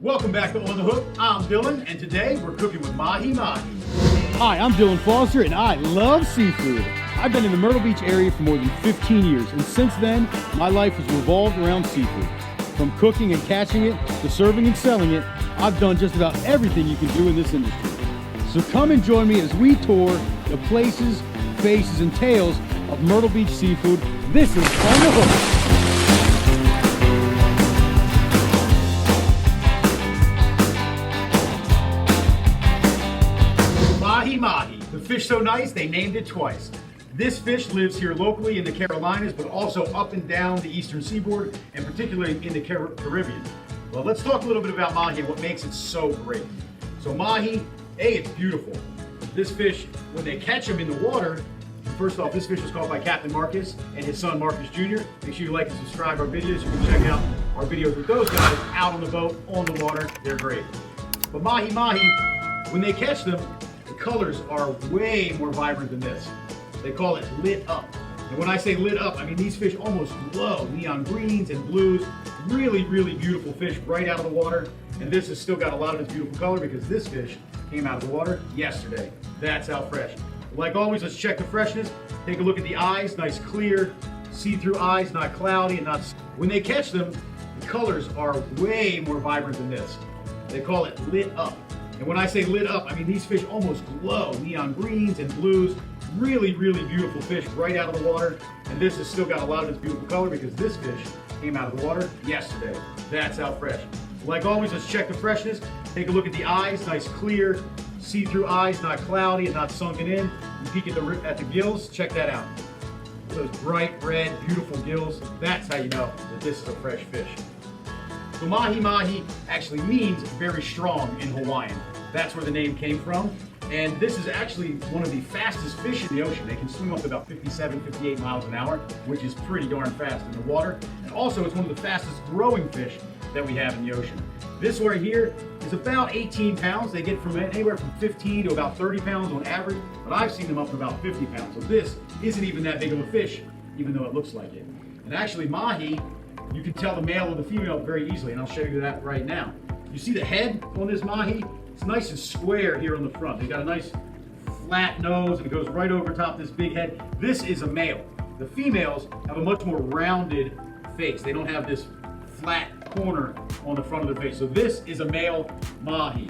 Welcome back to On the Hook. I'm Dylan, and today we're cooking with Mahi. Hi, I'm Dylan Foster, and I love seafood. I've been in the Myrtle Beach area for more than 15 years, and since then, my life has revolved around seafood. From cooking and catching it, to serving and selling it, I've done just about everything you can do in this industry. So come and join me as we tour the places, faces, and tales of Myrtle Beach seafood. This is On the Hook. Mahi. The fish so nice, they named it twice. This fish lives here locally in the Carolinas, but also up and down the eastern seaboard, and particularly in the Caribbean. Well, let's talk a little bit about Mahi and what makes it so great. So Mahi, it's beautiful. This fish, when they catch them in the water, first off, this fish was caught by Captain Marcus and his son Marcus Jr. Make sure you like and subscribe our videos. You can check out our videos with those guys out on the boat, on the water. They're great. But Mahi, when they catch them, the colors are way more vibrant than this. They call it lit up. And when I say lit up, I mean these fish almost glow. Neon greens and blues. Really, really beautiful fish right out of the water. And this has still got a lot of its beautiful color because this fish came out of the water yesterday. That's how fresh. Like always, let's check the freshness. Take a look at the eyes, nice clear, see-through eyes, not cloudy and not... When they catch them, the colors are way more vibrant than this. They call it lit up. And when I say lit up, I mean these fish almost glow. Neon greens and blues. Really, really beautiful fish right out of the water. And this has still got a lot of its beautiful color because this fish came out of the water yesterday. That's how fresh. Like always, let's check the freshness. Take a look at the eyes, nice clear, see-through eyes, not cloudy and not sunken in. You peek at the gills, check that out. Those bright red, beautiful gills. That's how you know that this is a fresh fish. So Mahi actually means very strong in Hawaiian. That's where the name came from. And this is actually one of the fastest fish in the ocean. They can swim up to about 57, 58 miles an hour, which is pretty darn fast in the water. And also it's one of the fastest growing fish that we have in the ocean. This right here is about 18 pounds. They get from anywhere from 15 to about 30 pounds on average, but I've seen them up to about 50 pounds. So this isn't even that big of a fish, even though it looks like it. And actually Mahi, you can tell the male or the female very easily, and I'll show you that right now. You see the head on this Mahi? It's nice and square here on the front. They've got a nice flat nose and it goes right over top this big head. This is a male. The females have a much more rounded face. They don't have this flat corner on the front of their face. So this is a male Mahi.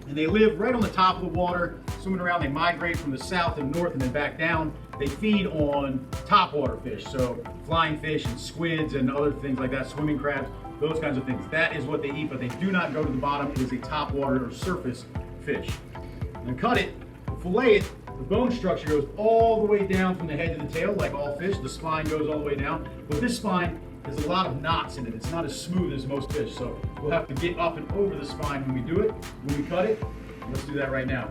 And they live right on the top of the water, swimming around. They migrate from the south and north and then back down. They feed on topwater fish, so flying fish and squids and other things like that, swimming crabs, those kinds of things. That is what they eat, but they do not go to the bottom. It is a topwater or surface fish. And cut it, fillet it, the bone structure goes all the way down from the head to the tail, like all fish. The spine goes all the way down, but this spine has a lot of knots in it. It's not as smooth as most fish, so we'll have to get up and over the spine when we do it, when we cut it. Let's do that right now.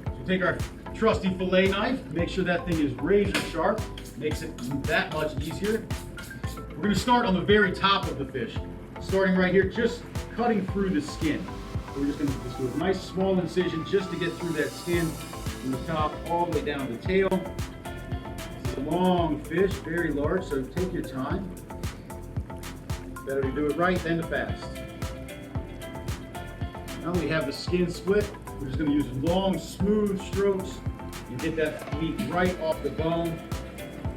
So take our trusty fillet knife, make sure that thing is razor sharp, makes it that much easier. We're going to start on the very top of the fish, starting right here, just cutting through the skin. So we're just going to do a nice small incision just to get through that skin from the top all the way down to the tail. This is a long fish, very large, so take your time. Better to do it right than to fast. Now that we have the skin split, we're just going to use long, smooth strokes and get that meat right off the bone.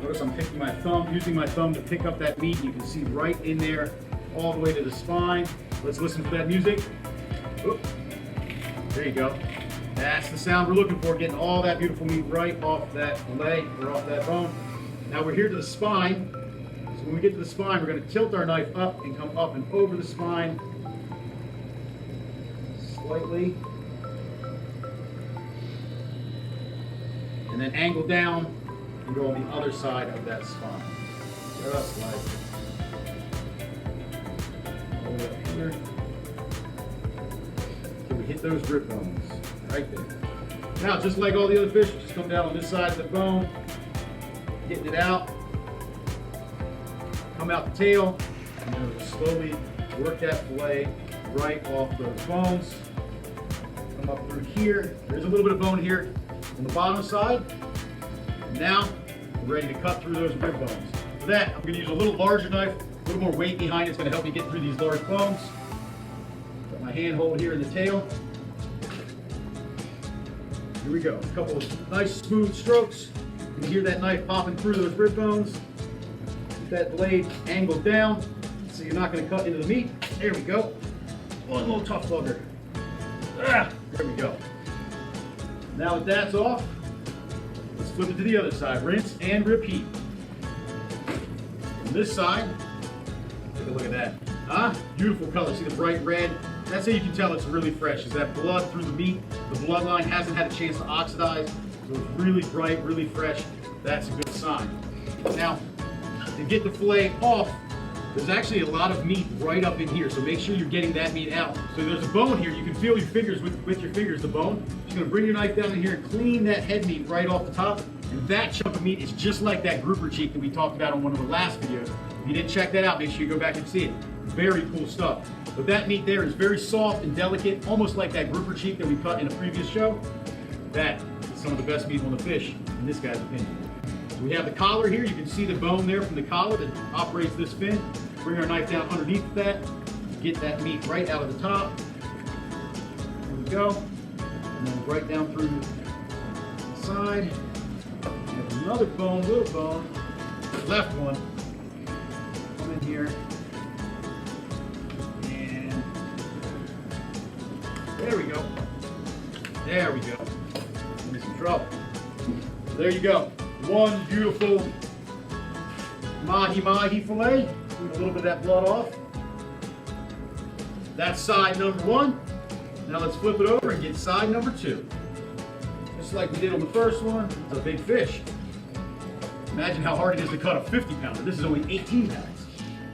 Notice I'm picking my thumb, using my thumb to pick up that meat. You can see right in there, all the way to the spine. Let's listen to that music. Oop. There you go. That's the sound we're looking for, getting all that beautiful meat right off that fillet or off that bone. Now we're here to the spine. So when we get to the spine, we're going to tilt our knife up and come up and over the spine slightly. And then angle down and go on the other side of that spine. Just like all the way up here. So we hit those rib bones right there. Now, just like all the other fish, just come down on this side of the bone, getting it out. Come out the tail, and then we'll slowly work that fillet right off those bones. Come up through here. There's a little bit of bone here on the bottom side. And now we're ready to cut through those rib bones. For that, I'm going to use a little larger knife, a little more weight behind it. It's going to help me get through these large bones. handhold here in the tail. Here we go. A couple of nice smooth strokes. You can hear that knife popping through those rib bones. Keep that blade angled down so you're not going to cut into the meat. There we go. One little tough bugger. Ah, there we go. Now that that's off, let's flip it to the other side. Rinse and repeat. From this side, take a look at that. Ah, beautiful color. See the bright red? That's how you can tell it's really fresh. Is that blood through the meat? The bloodline hasn't had a chance to oxidize, so it's really bright, really fresh. That's a good sign. Now, to get the fillet off, there's actually a lot of meat right up in here, so make sure you're getting that meat out. So there's a bone here. You can feel your fingers with your fingers, the bone. You're gonna bring your knife down in here and clean that head meat right off the top. And that chunk of meat is just like that grouper cheek that we talked about on one of the last videos. If you didn't check that out, make sure you go back and see it. Very cool stuff. But that meat there is very soft and delicate, almost like that grouper cheek that we cut in a previous show. That is some of the best meat on the fish, in this guy's opinion. So we have the collar here. You can see the bone there from the collar that operates this fin. Bring our knife down underneath that. Get that meat right out of the top. There we go. And then right down through the side. And another bone, little bone, left one. Come in here. And there we go. There we go. I'm in some trouble. So there you go. One beautiful mahi fillet. A little bit of that blood off. That's side number one. Now let's flip it over and get side number two. Just like we did on the first one, it's a big fish. Imagine how hard it is to cut a 50-pounder. This is only 18 pounds.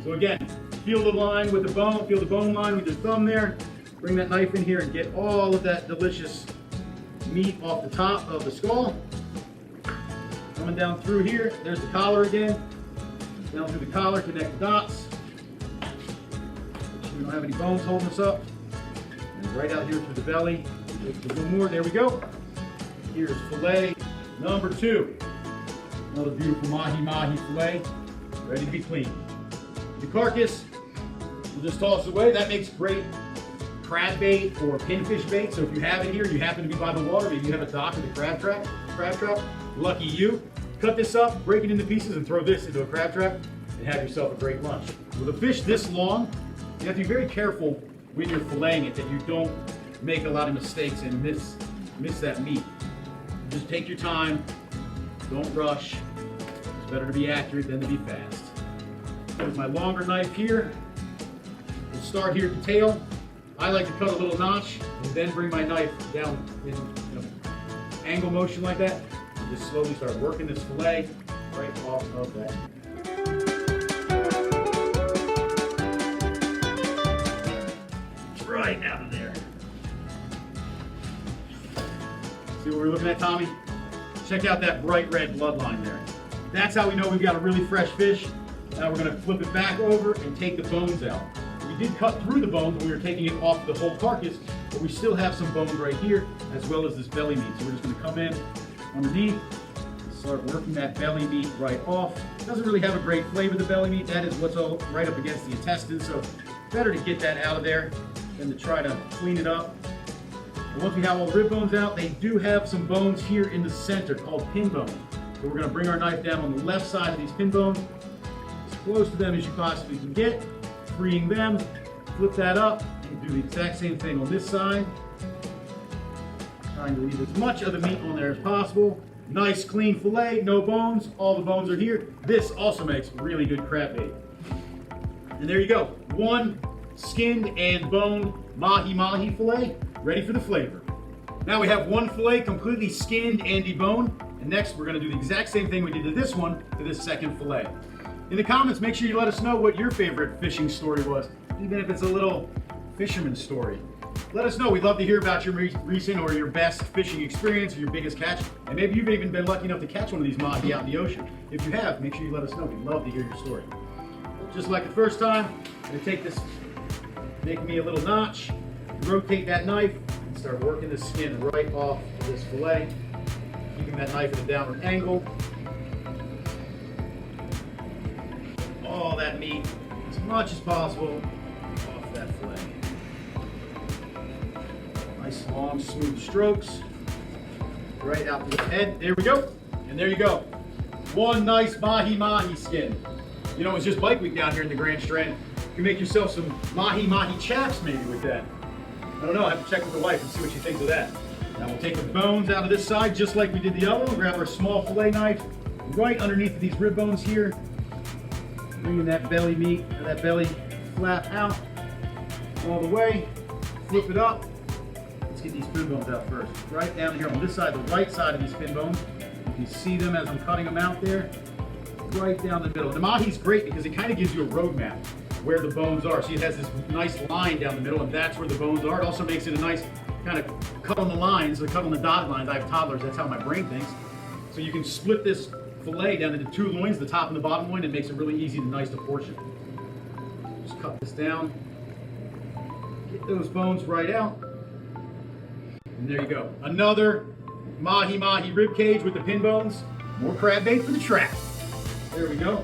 So again, feel the line with the bone, feel the bone line with your thumb there. Bring that knife in here and get all of that delicious meat off the top of the skull. Coming down through here, there's the collar again. Down through the collar, connect the dots. Make sure we don't have any bones holding us up. And right out here through the belly. Just a little more, there we go. Here's fillet number two. Another beautiful mahi fillet, ready to be cleaned. The carcass, we'll just toss it away. That makes great crab bait or pinfish bait. So if you have it here, you happen to be by the water, maybe you have a dock with a crab trap, lucky you. Cut this up, break it into pieces, and throw this into a crab trap, and have yourself a great lunch. With a fish this long, you have to be very careful when you're filleting it that you don't make a lot of mistakes and miss that meat. Just take your time, don't rush. It's better to be accurate than to be fast. With my longer knife here, we'll start here at the tail. I like to cut a little notch and then bring my knife down in an angle motion like that. Just slowly start working this fillet right off of that. Right out of there. See what we're looking at, Tommy? Check out that bright red bloodline there. That's how we know we've got a really fresh fish. Now we're going to flip it back over and take the bones out. We did cut through the bones when we were taking it off the whole carcass, but we still have some bones right here, as well as this belly meat. So we're just going to come in underneath, start working that belly meat right off. It doesn't really have a great flavor, the belly meat. That is what's all right up against the intestines, so better to get that out of there than to try to clean it up. And once we have all the rib bones out, they do have some bones here in the center called pin bones. So we're going to bring our knife down on the left side of these pin bones, as close to them as you possibly can get, freeing them, flip that up, and do the exact same thing on this side. Trying to leave as much of the meat on there as possible. Nice clean fillet, no bones, all the bones are here. This also makes really good crab bait. And there you go, one skinned and boned mahi fillet, ready for the flavor. Now we have one fillet completely skinned and deboned, and next we're gonna do the exact same thing we did to this one, to this second fillet. In the comments, make sure you let us know what your favorite fishing story was, even if it's a little fisherman story. Let us know. We'd love to hear about your recent or your best fishing experience or your biggest catch. And maybe you've even been lucky enough to catch one of these mahi out in the ocean. If you have, make sure you let us know. We'd love to hear your story. Just like the first time, I'm going to take this, make me a little notch, rotate that knife, and start working the skin right off of this fillet. Keeping that knife at a downward angle. All that meat, as much as possible, off that fillet. Nice long smooth strokes. Right out to the head. There we go. And there you go. One nice mahi skin. You know, it's just bike week down here in the Grand Strand. You can make yourself some mahi chaps maybe with that. I don't know, I have to check with the wife and see what she thinks of that. Now we'll take the bones out of this side just like we did the other one. Grab our small fillet knife right underneath these rib bones here. Bringing that belly meat, or that belly flap out all the way. Flip it up. Let's get these fin bones out first. Right down here on this side, the right side of these fin bones. You can see them as I'm cutting them out there. Right down the middle. The mahi's great because it kind of gives you a roadmap where the bones are. See, it has this nice line down the middle, and that's where the bones are. It also makes it a nice kind of cut on the lines, or cut on the dotted lines. I have toddlers, that's how my brain thinks. So you can split this fillet down into two loins, the top and the bottom loin. It makes it really easy and nice to portion. Just cut this down. Get those bones right out. And there you go. Another mahi rib cage with the pin bones. More crab bait for the trap. There we go.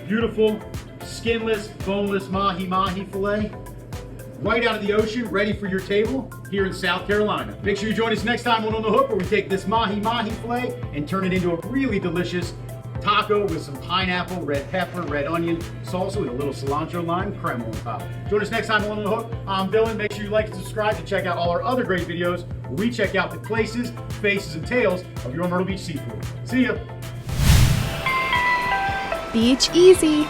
Beautiful, skinless, boneless mahi fillet. Right out of the ocean, ready for your table here in South Carolina. Make sure you join us next time on the Hook, where we take this mahi fillet and turn it into a really delicious taco with some pineapple, red pepper, red onion, salsa with a little cilantro, lime, crema on top. Join us next time on the Hook. I'm Dylan. Make sure you like and subscribe to check out all our other great videos where we check out the places, faces, and tales of your Myrtle Beach seafood. See ya. Beach easy.